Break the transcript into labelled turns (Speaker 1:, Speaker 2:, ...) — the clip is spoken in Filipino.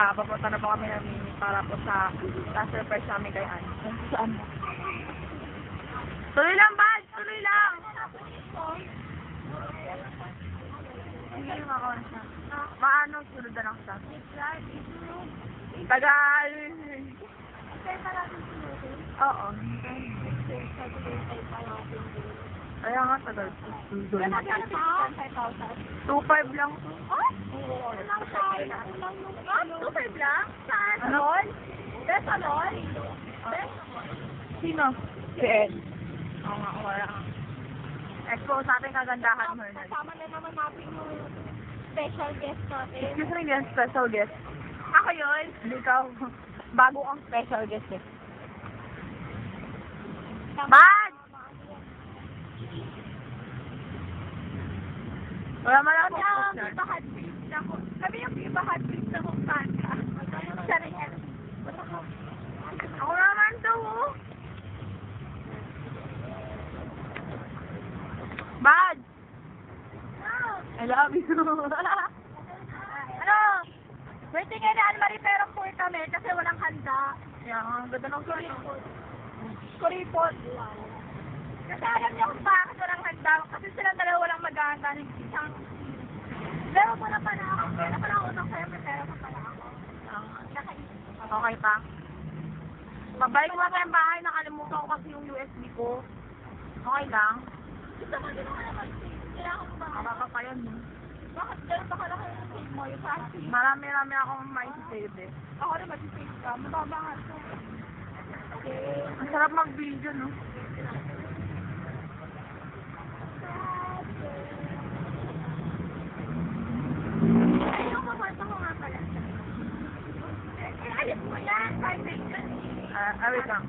Speaker 1: Papunta na po kami ng Mini para po sa surprise namin kay Ann. Saan? Tuloy lang, Bad! Tuloy lang! Hindi makawan siya. Maano, sunod na lang siya. Tagal! Oo. Kaya nga, tagal. 2.5 lang.
Speaker 2: Oh? 2.5 lang? Saan? Salon? Salon?
Speaker 1: Sino? Si Ed. Oo nga, wala. Expose natin kagandahan mo.
Speaker 2: Kasama na naman natin yung special guest natin.
Speaker 1: Excuse me, yan, special guest.
Speaker 2: Ako yun?
Speaker 1: Hindi ka, bago ang special guest eh.
Speaker 2: Bad!
Speaker 1: Bad! Wala man ako.
Speaker 2: Kami yung iba hot drinks na kung saan ka. Siya rin yan.
Speaker 1: Ako naman daw, oh. Bad! I love you.
Speaker 2: Ano? Waiting ngayon na Anne-Marie pero poor kami kasi walang handa.
Speaker 1: Yan, ang ganda ng
Speaker 2: Kuripot. Kasi alam niyo kung bakit walang handa. Kasi silang dalawa walang mag-ahanda ng isang... Pero wala pa na ako. Wala pa na ako ng sa'yo. Pero pa pala ako.
Speaker 1: Okay pa. Pabalik mo sa bahay, nakalimutan ko kasi yung USB ko. Okay lang.
Speaker 2: Gusto mo din ako naman. Kailangan ko ba?
Speaker 1: Baka pa yan, no?
Speaker 2: Bakit ganun ba kalaki yung save mo? Yung plastic?
Speaker 1: Marami-rami akong maisisave eh.
Speaker 2: Ako na mag-save ka. Mababangat ko. Okay.
Speaker 1: Ang sarap mag-video, no?
Speaker 2: Ay, yung makwento ko nga pala. Alis mo yan. Wait lang.